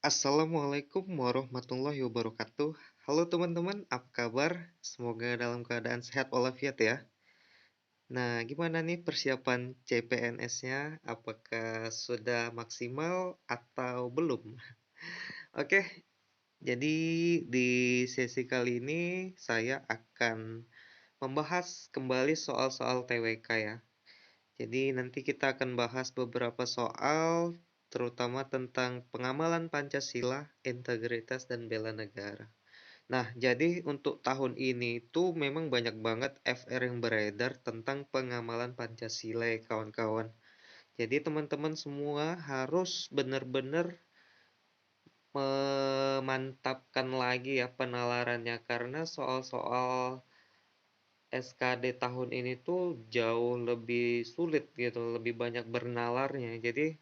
Assalamualaikum warahmatullahi wabarakatuh. Halo teman-teman, apa kabar? Semoga dalam keadaan sehat walafiat ya. Nah, gimana nih persiapan CPNS-nya? Apakah sudah maksimal atau belum? Oke, jadi di sesi kali ini saya akan membahas kembali soal-soal TWK ya. Jadi nanti kita akan bahas beberapa soal, terutama tentang pengamalan Pancasila, integritas, dan bela negara. Nah, jadi untuk tahun ini tuh memang banyak banget FR yang beredar tentang pengamalan Pancasila ya kawan-kawan. Jadi teman-teman semua harus benar-benar memantapkan lagi ya penalarannya karena soal-soal SKD tahun ini tuh jauh lebih sulit gitu, lebih banyak bernalarnya. Jadi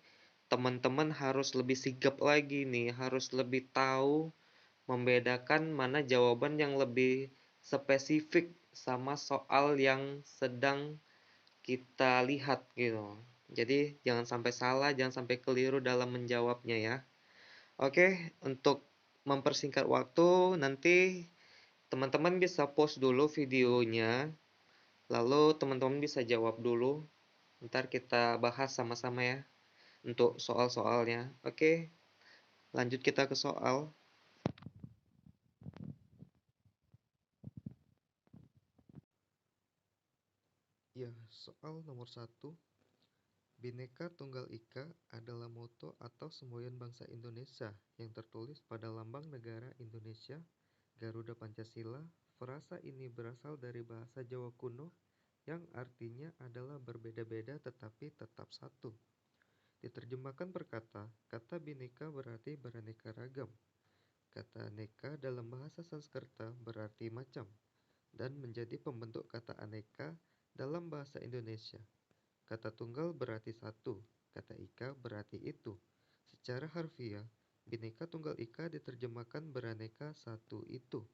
teman-teman harus lebih sigap lagi nih, harus lebih tahu membedakan mana jawaban yang lebih spesifik sama soal yang sedang kita lihat gitu. Jadi jangan sampai salah, jangan sampai keliru dalam menjawabnya ya. Oke, untuk mempersingkat waktu, nanti teman-teman bisa post dulu videonya, lalu teman-teman bisa jawab dulu. Ntar kita bahas sama-sama ya untuk soal-soalnya. Oke, lanjut kita ke soal. Ya, soal nomor 1. Bhinneka Tunggal Ika adalah moto atau semboyan bangsa Indonesia yang tertulis pada lambang negara Indonesia, Garuda Pancasila. Frasa ini berasal dari bahasa Jawa kuno yang artinya adalah berbeda-beda tetapi tetap satu. Diterjemahkan per kata, kata Bhinneka berarti beraneka ragam. Kata neka dalam bahasa Sanskerta berarti macam dan menjadi pembentuk kata aneka dalam bahasa Indonesia. Kata tunggal berarti satu, kata ika berarti itu. Secara harfiah, Bhinneka Tunggal Ika diterjemahkan beraneka satu itu,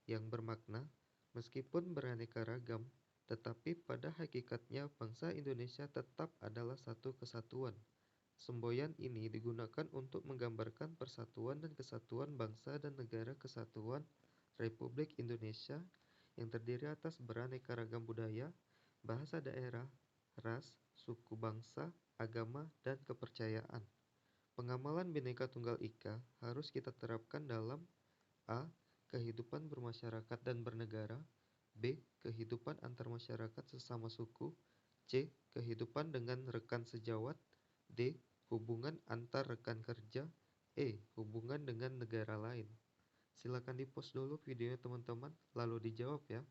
yang bermakna meskipun beraneka ragam, tetapi pada hakikatnya bangsa Indonesia tetap adalah satu kesatuan. Semboyan ini digunakan untuk menggambarkan persatuan dan kesatuan bangsa dan negara kesatuan Republik Indonesia yang terdiri atas beraneka ragam budaya, bahasa daerah, ras, suku bangsa, agama, dan kepercayaan. Pengamalan Bhinneka Tunggal Ika harus kita terapkan dalam a. Kehidupan bermasyarakat dan bernegara. B. Kehidupan antar masyarakat sesama suku. C. Kehidupan dengan rekan sejawat. D. Hubungan antar rekan kerja. E. Hubungan dengan negara lain. Silakan di-post dulu videonya teman-teman, lalu dijawab ya.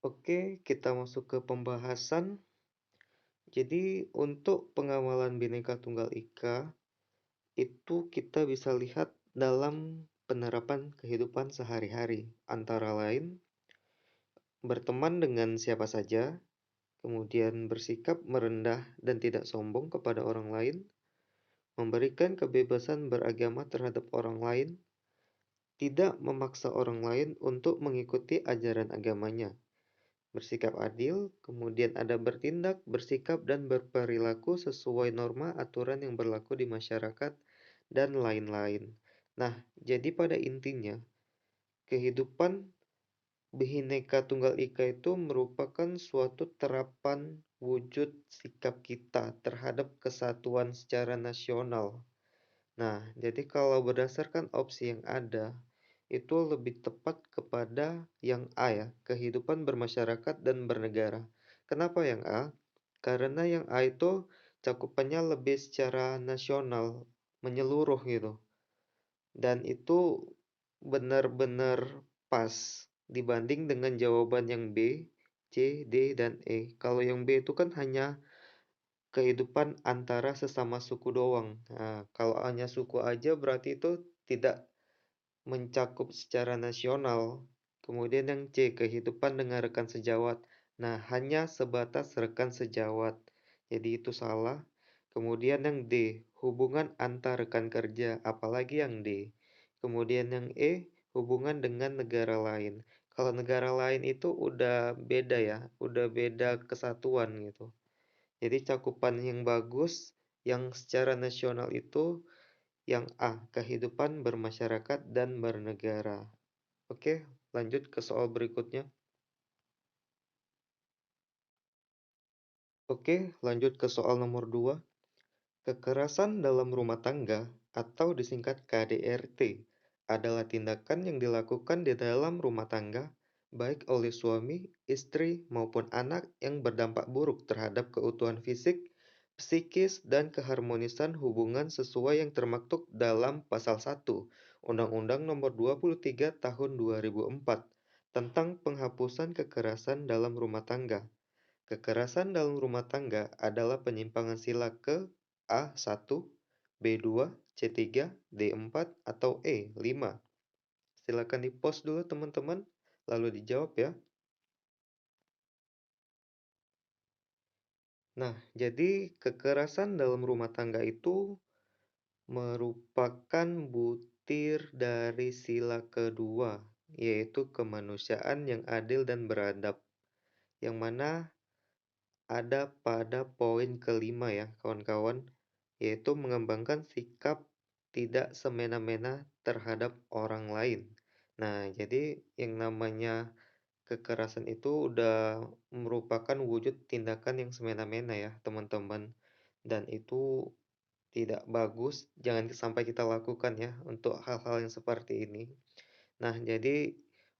Oke, kita masuk ke pembahasan. Jadi untuk pengamalan Bhinneka Tunggal Ika itu kita bisa lihat dalam penerapan kehidupan sehari-hari, antara lain berteman dengan siapa saja, kemudian bersikap merendah dan tidak sombong kepada orang lain, memberikan kebebasan beragama terhadap orang lain, tidak memaksa orang lain untuk mengikuti ajaran agamanya, bersikap adil, kemudian ada bertindak, bersikap, dan berperilaku sesuai norma aturan yang berlaku di masyarakat, dan lain-lain. Nah, jadi pada intinya, kehidupan Bhinneka Tunggal Ika itu merupakan suatu terapan wujud sikap kita terhadap kesatuan secara nasional. Nah, jadi kalau berdasarkan opsi yang ada, itu lebih tepat kepada yang A ya, kehidupan bermasyarakat dan bernegara. Kenapa yang A? Karena yang A itu cakupannya lebih secara nasional, menyeluruh gitu. Dan itu benar-benar pas dibanding dengan jawaban yang B, C, D, dan E. Kalau yang B itu kan hanya kehidupan antara sesama suku doang. Nah, kalau hanya suku aja berarti itu tidak mencakup secara nasional. Kemudian yang C, kehidupan dengan rekan sejawat. Nah, hanya sebatas rekan sejawat. Jadi itu salah. Kemudian yang D, hubungan antar rekan kerja, apalagi yang D. Kemudian yang E, hubungan dengan negara lain. Kalau negara lain itu udah beda ya, udah beda kesatuan gitu. Jadi cakupan yang bagus, yang secara nasional itu yang A, kehidupan bermasyarakat dan bernegara. Oke, lanjut ke soal berikutnya. Oke, lanjut ke soal nomor 2. Kekerasan dalam rumah tangga atau disingkat KDRT adalah tindakan yang dilakukan di dalam rumah tangga baik oleh suami, istri, maupun anak yang berdampak buruk terhadap keutuhan fisik, psikis, dan keharmonisan hubungan sesuai yang termaktub dalam Pasal 1 Undang-Undang Nomor 23 Tahun 2004 tentang penghapusan kekerasan dalam rumah tangga. Kekerasan dalam rumah tangga adalah penyimpangan sila ke A1, B2, C3, D4, atau E5. Silakan di-pause dulu teman-teman, lalu dijawab ya. Nah, jadi kekerasan dalam rumah tangga itu merupakan butir dari sila kedua, yaitu kemanusiaan yang adil dan beradab, yang mana ada pada poin kelima ya kawan-kawan, yaitu mengembangkan sikap tidak semena-mena terhadap orang lain. Nah, jadi yang namanya kekerasan itu udah merupakan wujud tindakan yang semena-mena ya teman-teman. Dan itu tidak bagus, jangan sampai kita lakukan ya untuk hal-hal yang seperti ini. Nah, jadi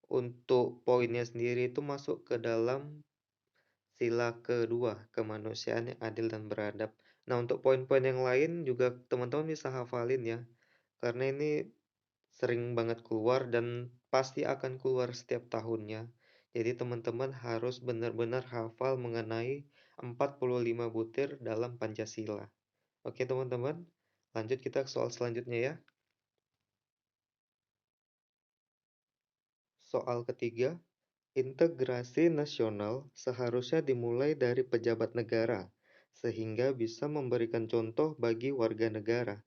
untuk poinnya sendiri itu masuk ke dalam sila kedua, kemanusiaan yang adil dan beradab. Nah, untuk poin-poin yang lain juga teman-teman bisa hafalin ya, karena ini sering banget keluar dan pasti akan keluar setiap tahunnya. Jadi teman-teman harus benar-benar hafal mengenai 45 butir dalam Pancasila. Oke teman-teman, lanjut kita ke soal selanjutnya ya. Soal ketiga, integrasi nasional seharusnya dimulai dari pejabat negara, sehingga bisa memberikan contoh bagi warga negara.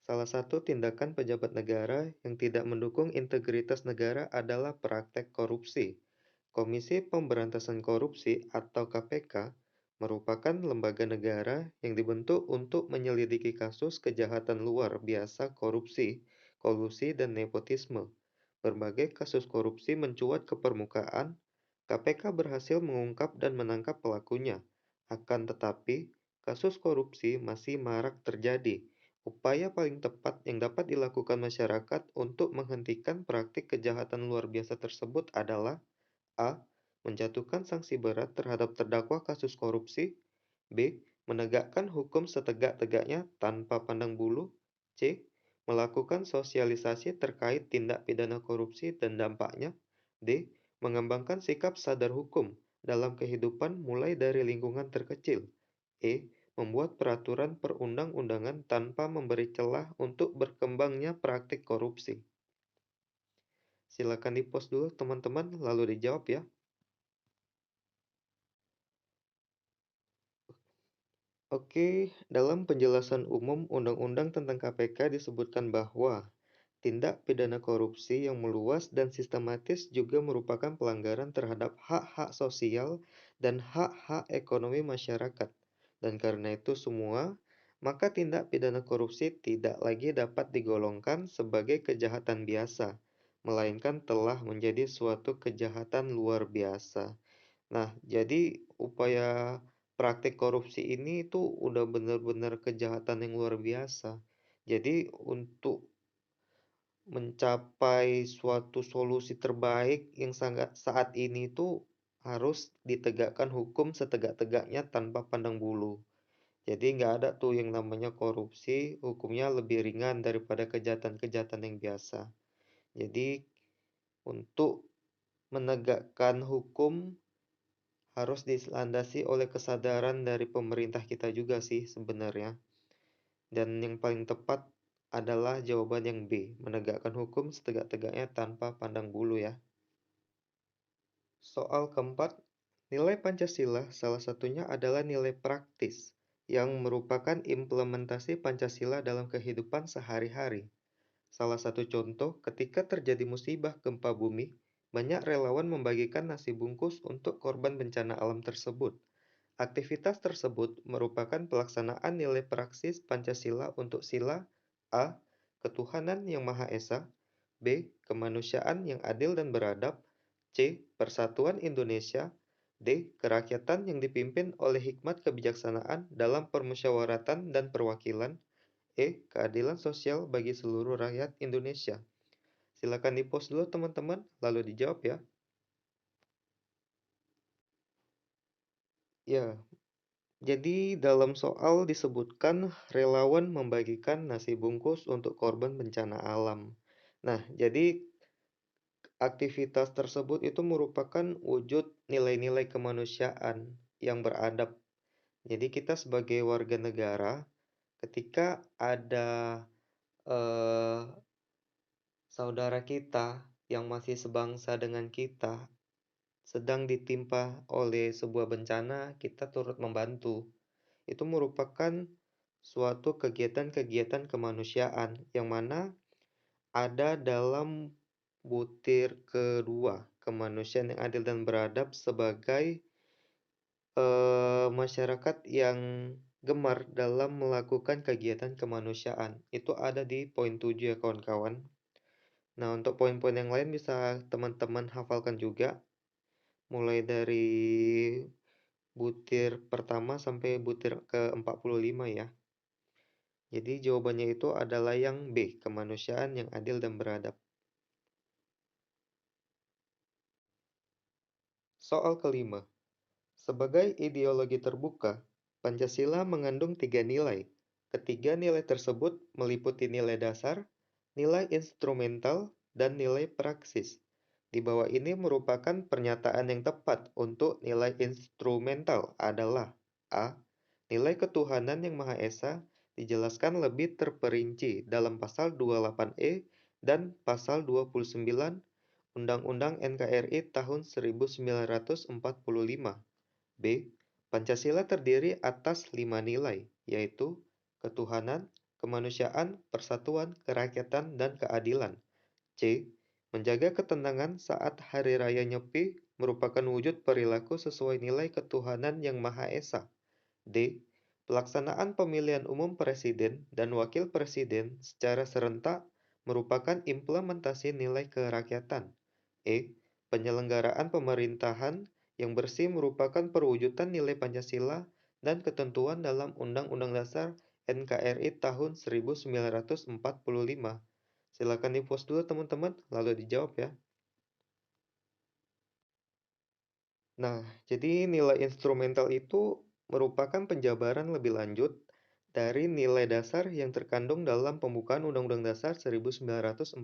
Salah satu tindakan pejabat negara yang tidak mendukung integritas negara adalah praktek korupsi. Komisi Pemberantasan Korupsi atau KPK merupakan lembaga negara yang dibentuk untuk menyelidiki kasus kejahatan luar biasa korupsi, kolusi, dan nepotisme. Berbagai kasus korupsi mencuat ke permukaan. KPK berhasil mengungkap dan menangkap pelakunya. Akan tetapi, kasus korupsi masih marak terjadi. Upaya paling tepat yang dapat dilakukan masyarakat untuk menghentikan praktik kejahatan luar biasa tersebut adalah A. Menjatuhkan sanksi berat terhadap terdakwa kasus korupsi. B. Menegakkan hukum setegak-tegaknya tanpa pandang bulu. C. Melakukan sosialisasi terkait tindak pidana korupsi dan dampaknya. D. Mengembangkan sikap sadar hukum dalam kehidupan mulai dari lingkungan terkecil. E. Membuat peraturan perundang-undangan tanpa memberi celah untuk berkembangnya praktik korupsi. Silakan di-pause dulu teman-teman, lalu dijawab ya. Oke, dalam penjelasan umum Undang-Undang tentang KPK disebutkan bahwa tindak pidana korupsi yang meluas dan sistematis juga merupakan pelanggaran terhadap hak-hak sosial dan hak-hak ekonomi masyarakat. Dan karena itu semua, maka tindak pidana korupsi tidak lagi dapat digolongkan sebagai kejahatan biasa, melainkan telah menjadi suatu kejahatan luar biasa. Nah, jadi upaya praktik korupsi ini tuh udah benar-benar kejahatan yang luar biasa. Jadi untuk mencapai suatu solusi terbaik yang sangat saat ini tuh harus ditegakkan hukum setegak-tegaknya tanpa pandang bulu. Jadi nggak ada tuh yang namanya korupsi, hukumnya lebih ringan daripada kejahatan-kejahatan yang biasa. Jadi untuk menegakkan hukum harus dilandasi oleh kesadaran dari pemerintah kita juga sih sebenarnya. Dan yang paling tepat adalah jawaban yang B, menegakkan hukum setegak-tegaknya tanpa pandang bulu ya. Soal keempat, nilai Pancasila salah satunya adalah nilai praktis yang merupakan implementasi Pancasila dalam kehidupan sehari-hari. Salah satu contoh ketika terjadi musibah gempa bumi, Banyak relawan membagikan nasi bungkus untuk korban bencana alam tersebut. Aktivitas tersebut merupakan pelaksanaan nilai praksis Pancasila untuk sila A. Ketuhanan yang Maha Esa, B. Kemanusiaan yang adil dan beradab, C. Persatuan Indonesia, D. Kerakyatan yang dipimpin oleh hikmat kebijaksanaan dalam permusyawaratan dan perwakilan, E. Keadilan sosial bagi seluruh rakyat Indonesia. Silakan di-post dulu teman-teman, lalu dijawab ya. Ya, jadi dalam soal disebutkan relawan membagikan nasi bungkus untuk korban bencana alam. Nah, jadi aktivitas tersebut itu merupakan wujud nilai-nilai kemanusiaan yang beradab. Jadi kita sebagai warga negara, ketika ada eh, saudara kita yang masih sebangsa dengan kita sedang ditimpa oleh sebuah bencana, kita turut membantu. Itu merupakan suatu kegiatan-kegiatan kemanusiaan yang mana ada dalam butir kedua, kemanusiaan yang adil dan beradab sebagai masyarakat yang gemar dalam melakukan kegiatan kemanusiaan. Itu ada di poin 7 ya kawan-kawan. Nah, untuk poin-poin yang lain bisa teman-teman hafalkan juga, mulai dari butir pertama sampai butir ke-45 ya. Jadi jawabannya itu adalah yang B, kemanusiaan yang adil dan beradab. Soal kelima. Sebagai ideologi terbuka, Pancasila mengandung tiga nilai. Ketiga nilai tersebut meliputi nilai dasar, nilai instrumental, dan nilai praksis. Di bawah ini merupakan pernyataan yang tepat untuk nilai instrumental adalah A. Nilai ketuhanan yang Maha Esa dijelaskan lebih terperinci dalam pasal 28E dan pasal 29 Undang-Undang NKRI tahun 1945. B. Pancasila terdiri atas 5 nilai, yaitu ketuhanan, kemanusiaan, persatuan, kerakyatan, dan keadilan. C. Menjaga ketenangan saat Hari Raya Nyepi merupakan wujud perilaku sesuai nilai ketuhanan yang Maha Esa. D. Pelaksanaan pemilihan umum presiden dan wakil presiden secara serentak merupakan implementasi nilai kerakyatan. E. Penyelenggaraan pemerintahan yang bersih merupakan perwujudan nilai Pancasila dan ketentuan dalam Undang-Undang Dasar NKRI tahun 1945. Silakan di-post dulu teman-teman, lalu dijawab ya. Nah, jadi nilai instrumental itu merupakan penjabaran lebih lanjut dari nilai dasar yang terkandung dalam pembukaan Undang-Undang Dasar 1945.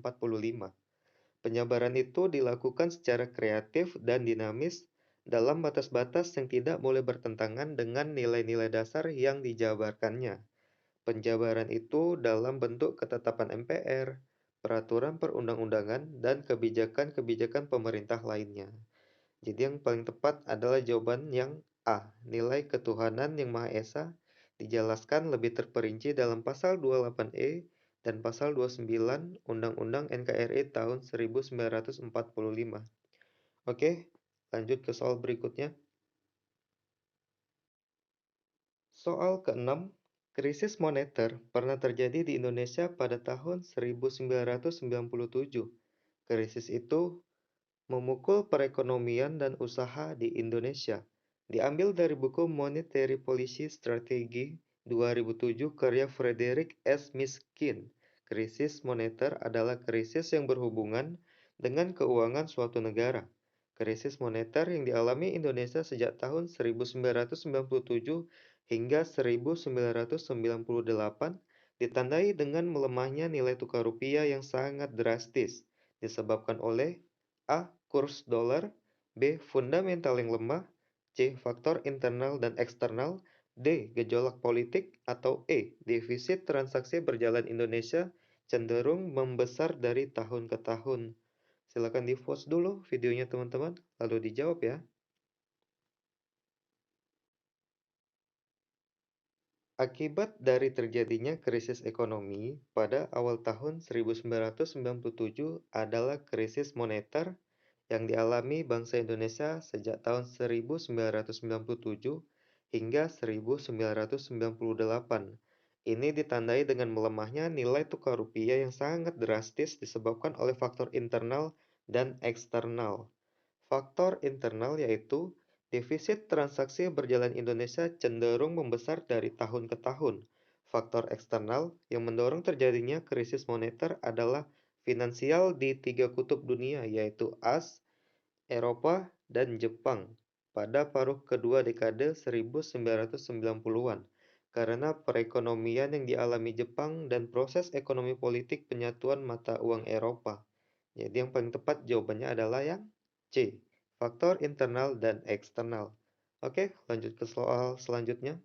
Penjabaran itu dilakukan secara kreatif dan dinamis dalam batas-batas yang tidak boleh bertentangan dengan nilai-nilai dasar yang dijabarkannya. Penjabaran itu dalam bentuk ketetapan MPR, peraturan perundang-undangan, dan kebijakan-kebijakan pemerintah lainnya. Jadi yang paling tepat adalah jawaban yang A. Nilai ketuhanan yang Maha Esa dijelaskan lebih terperinci dalam pasal 28E dan pasal 29 Undang-Undang NKRI tahun 1945. Oke, lanjut ke soal berikutnya. Soal keenam, krisis moneter pernah terjadi di Indonesia pada tahun 1997. Krisis itu memukul perekonomian dan usaha di Indonesia. Diambil dari buku Monetary Policy Strategy 2007 karya Frederick S. Miskin. Krisis moneter adalah krisis yang berhubungan dengan keuangan suatu negara. Krisis moneter yang dialami Indonesia sejak tahun 1997 hingga 1998 ditandai dengan melemahnya nilai tukar rupiah yang sangat drastis, disebabkan oleh A. Kurs dolar, B. Fundamental yang lemah, C. Faktor internal dan eksternal, D. Gejolak politik, atau E. Defisit transaksi berjalan Indonesia cenderung membesar dari tahun ke tahun. Silakan di-pause dulu videonya teman-teman, lalu dijawab ya. Akibat dari terjadinya krisis ekonomi pada awal tahun 1997 adalah krisis moneter yang dialami bangsa Indonesia sejak tahun 1997 hingga 1998. Ini ditandai dengan melemahnya nilai tukar rupiah yang sangat drastis disebabkan oleh faktor internal dan eksternal. Faktor internal yaitu defisit transaksi berjalan Indonesia cenderung membesar dari tahun ke tahun. Faktor eksternal yang mendorong terjadinya krisis moneter adalah finansial di tiga kutub dunia yaitu AS, Eropa, dan Jepang pada paruh kedua dekade 1990-an karena perekonomian yang dialami Jepang dan proses ekonomi politik penyatuan mata uang Eropa. Jadi yang paling tepat jawabannya adalah yang C, faktor internal dan eksternal. Oke, lanjut ke soal selanjutnya.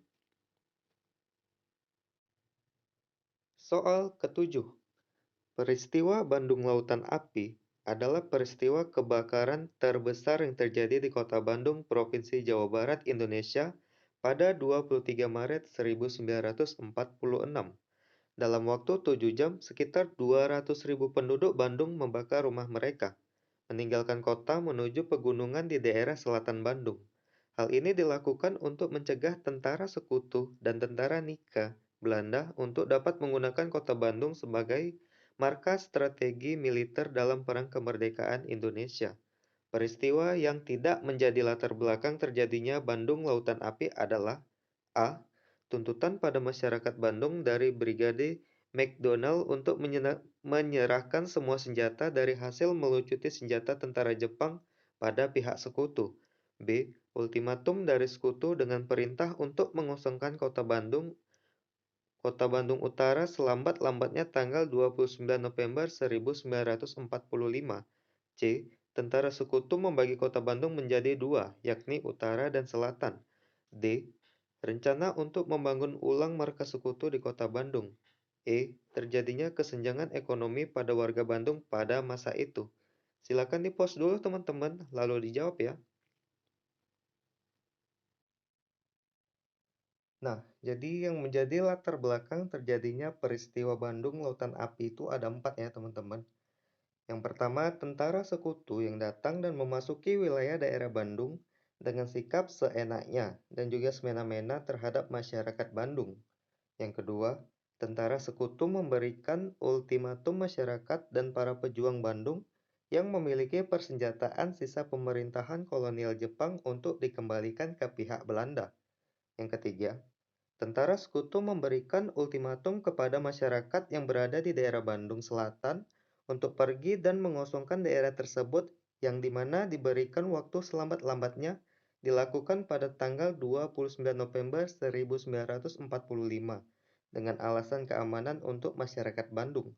Soal ketujuh. Peristiwa Bandung Lautan Api adalah peristiwa kebakaran terbesar yang terjadi di Kota Bandung, Provinsi Jawa Barat, Indonesia pada 23 Maret 1946. Dalam waktu 7 jam, sekitar 200.000 penduduk Bandung membakar rumah mereka, meninggalkan kota menuju pegunungan di daerah selatan Bandung. Hal ini dilakukan untuk mencegah tentara sekutu dan tentara Nika Belanda untuk dapat menggunakan kota Bandung sebagai markas strategi militer dalam Perang Kemerdekaan Indonesia. Peristiwa yang tidak menjadi latar belakang terjadinya Bandung Lautan Api adalah A. Tuntutan pada masyarakat Bandung dari Brigade McDonald untuk menyerahkan semua senjata dari hasil melucuti senjata tentara Jepang pada pihak sekutu. B. Ultimatum dari sekutu dengan perintah untuk mengosongkan Kota Bandung Utara selambat-lambatnya tanggal 29 November 1945. C. Tentara Sekutu membagi Kota Bandung menjadi dua, yakni Utara dan Selatan. D. Rencana untuk membangun ulang markas Sekutu di Kota Bandung. E. Terjadinya kesenjangan ekonomi pada warga Bandung pada masa itu. Silakan di-pause dulu teman-teman, lalu dijawab ya. Nah, jadi yang menjadi latar belakang terjadinya peristiwa Bandung Lautan Api itu ada empat ya teman-teman. Yang pertama, tentara sekutu yang datang dan memasuki wilayah daerah Bandung dengan sikap seenaknya dan juga semena-mena terhadap masyarakat Bandung. Yang kedua, tentara sekutu memberikan ultimatum masyarakat dan para pejuang Bandung yang memiliki persenjataan sisa pemerintahan kolonial Jepang untuk dikembalikan ke pihak Belanda. Yang ketiga, tentara sekutu memberikan ultimatum kepada masyarakat yang berada di daerah Bandung Selatan untuk pergi dan mengosongkan daerah tersebut yang dimana diberikan waktu selambat-lambatnya dilakukan pada tanggal 29 November 1945 dengan alasan keamanan untuk masyarakat Bandung.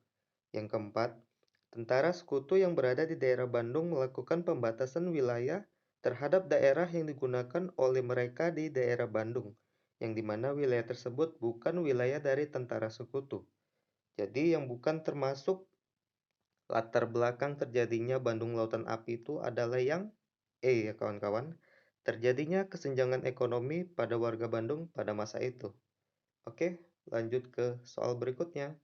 Yang keempat, tentara sekutu yang berada di daerah Bandung melakukan pembatasan wilayah terhadap daerah yang digunakan oleh mereka di daerah Bandung, yang dimana wilayah tersebut bukan wilayah dari tentara sekutu. Jadi yang bukan termasuk latar belakang terjadinya Bandung Lautan Api itu adalah yang E ya kawan-kawan, terjadinya kesenjangan ekonomi pada warga Bandung pada masa itu. Oke, lanjut ke soal berikutnya.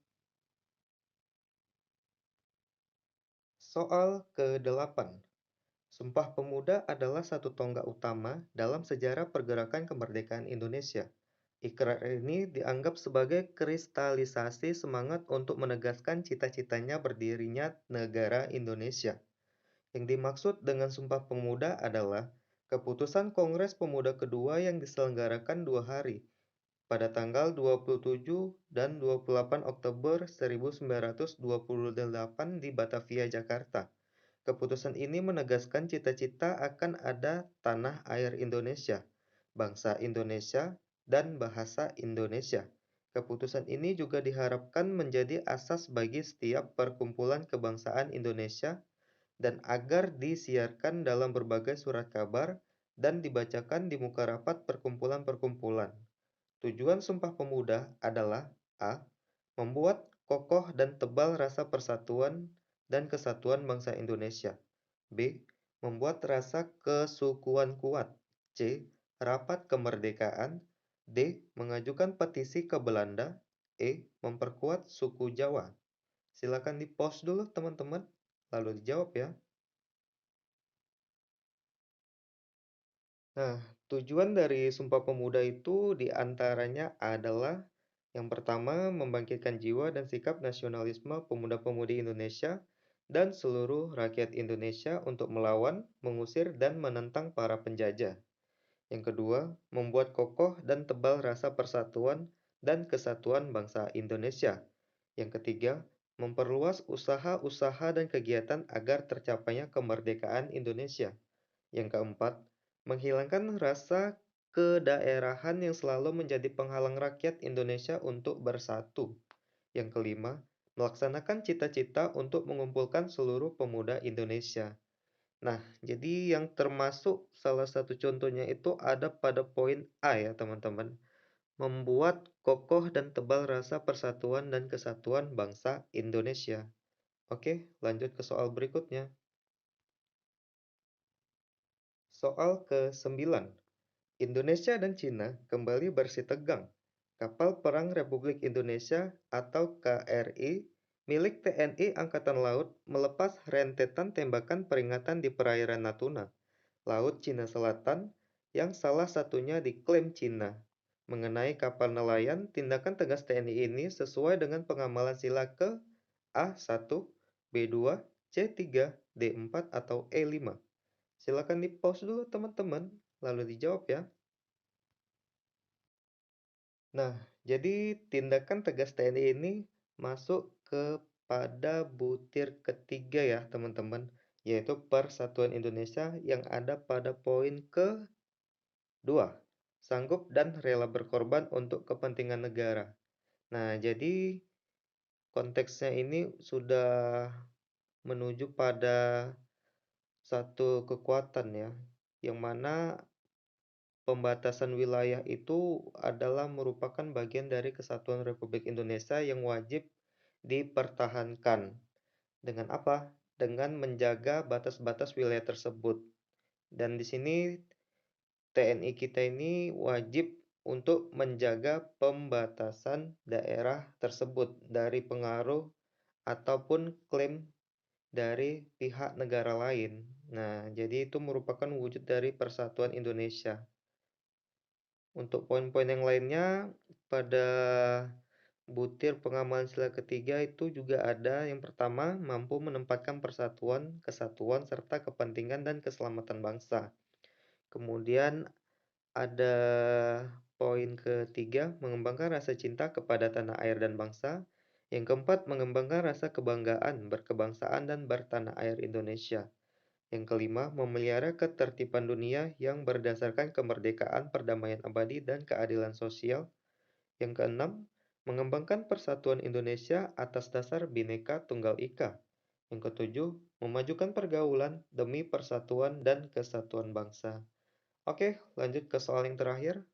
Soal ke-8. Sumpah Pemuda adalah satu tonggak utama dalam sejarah pergerakan kemerdekaan Indonesia. Ikrar ini dianggap sebagai kristalisasi semangat untuk menegaskan cita-citanya berdirinya negara Indonesia. Yang dimaksud dengan Sumpah Pemuda adalah keputusan Kongres Pemuda kedua yang diselenggarakan 2 hari, pada tanggal 27 dan 28 Oktober 1928 di Batavia, Jakarta. Keputusan ini menegaskan cita-cita akan ada tanah air Indonesia, bangsa Indonesia, dan bahasa Indonesia. Keputusan ini juga diharapkan menjadi asas bagi setiap perkumpulan kebangsaan Indonesia dan agar disiarkan dalam berbagai surat kabar dan dibacakan di muka rapat perkumpulan-perkumpulan. Tujuan Sumpah Pemuda adalah A. Membuat kokoh dan tebal rasa persatuan dan kesatuan bangsa Indonesia. B. Membuat rasa kesukuan kuat. C. Rapat kemerdekaan. D. Mengajukan petisi ke Belanda. E. Memperkuat suku Jawa. Silakan di-pause dulu teman-teman, lalu dijawab ya. Nah, tujuan dari Sumpah Pemuda itu diantaranya adalah yang pertama, membangkitkan jiwa dan sikap nasionalisme pemuda-pemudi Indonesia dan seluruh rakyat Indonesia untuk melawan, mengusir, dan menentang para penjajah. Yang kedua, membuat kokoh dan tebal rasa persatuan dan kesatuan bangsa Indonesia. Yang ketiga, memperluas usaha-usaha dan kegiatan agar tercapainya kemerdekaan Indonesia. Yang keempat, menghilangkan rasa kedaerahan yang selalu menjadi penghalang rakyat Indonesia untuk bersatu. Yang kelima, melaksanakan cita-cita untuk mengumpulkan seluruh pemuda Indonesia. Nah, jadi yang termasuk salah satu contohnya itu ada pada poin A ya, teman-teman. Membuat kokoh dan tebal rasa persatuan dan kesatuan bangsa Indonesia. Oke, lanjut ke soal berikutnya. Soal ke-9. Indonesia dan Cina kembali bersih tegang. Kapal Perang Republik Indonesia atau KRI milik TNI Angkatan Laut melepas rentetan tembakan peringatan di perairan Natuna, Laut Cina Selatan, yang salah satunya diklaim Cina. Mengenai kapal nelayan, tindakan tegas TNI ini sesuai dengan pengamalan sila ke A1, B2, C3, D4, atau E5. Silakan di-pause dulu teman-teman, lalu dijawab ya. Nah, jadi tindakan tegas TNI ini masuk kepada butir ketiga ya teman-teman, yaitu Persatuan Indonesia yang ada pada poin ke-2. Sanggup dan rela berkorban untuk kepentingan negara. Nah, jadi konteksnya ini sudah menuju pada satu kekuatan ya, yang mana pembatasan wilayah itu adalah merupakan bagian dari kesatuan Republik Indonesia yang wajib dipertahankan. Dengan apa? Dengan menjaga batas-batas wilayah tersebut. Dan di sini TNI kita ini wajib untuk menjaga pembatasan daerah tersebut dari pengaruh ataupun klaim dari pihak negara lain. Nah, jadi itu merupakan wujud dari persatuan Indonesia. Untuk poin-poin yang lainnya, pada butir pengamalan sila ketiga itu juga ada yang pertama, mampu menempatkan persatuan, kesatuan, serta kepentingan dan keselamatan bangsa. Kemudian ada poin ketiga, mengembangkan rasa cinta kepada tanah air dan bangsa. Yang keempat, mengembangkan rasa kebanggaan, berkebangsaan, dan bertanah air Indonesia. Yang kelima, memelihara ketertiban dunia yang berdasarkan kemerdekaan, perdamaian abadi, dan keadilan sosial. Yang keenam, mengembangkan persatuan Indonesia atas dasar Bhinneka Tunggal Ika. Yang ketujuh, memajukan pergaulan demi persatuan dan kesatuan bangsa. Oke, lanjut ke soal yang terakhir.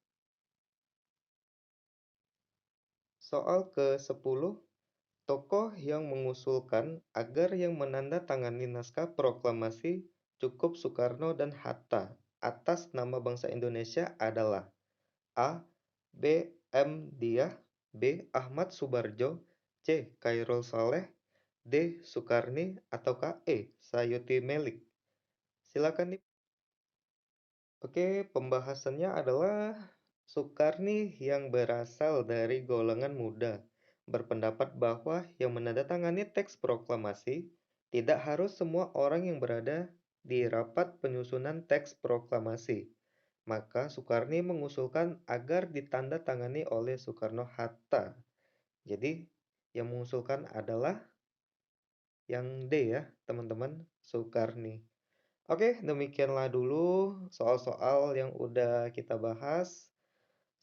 Soal ke-10, tokoh yang mengusulkan agar yang menandatangani naskah proklamasi cukup Soekarno dan Hatta atas nama bangsa Indonesia adalah A. B. M. Diah, B. Ahmad Subarjo, C. Chairul Saleh, D. Soekarni, ataukah E. Sayuti Melik. Silakan nih. Oke, pembahasannya adalah Soekarni yang berasal dari golongan muda, berpendapat bahwa yang menandatangani teks proklamasi tidak harus semua orang yang berada di rapat penyusunan teks proklamasi. Maka Soekarni mengusulkan agar ditandatangani oleh Soekarno-Hatta. Jadi, yang mengusulkan adalah yang D ya, teman-teman, Soekarni. Oke, demikianlah dulu soal-soal yang udah kita bahas.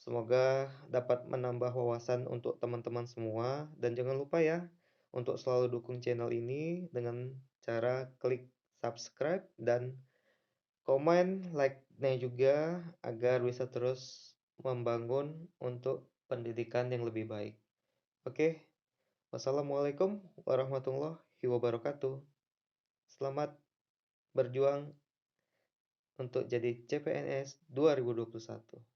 Semoga dapat menambah wawasan untuk teman-teman semua. Dan jangan lupa ya, untuk selalu dukung channel ini dengan cara klik subscribe dan komen, like-nya juga agar bisa terus membangun untuk pendidikan yang lebih baik. Oke, wassalamualaikum warahmatullahi wabarakatuh. Selamat berjuang untuk jadi CPNS 2021.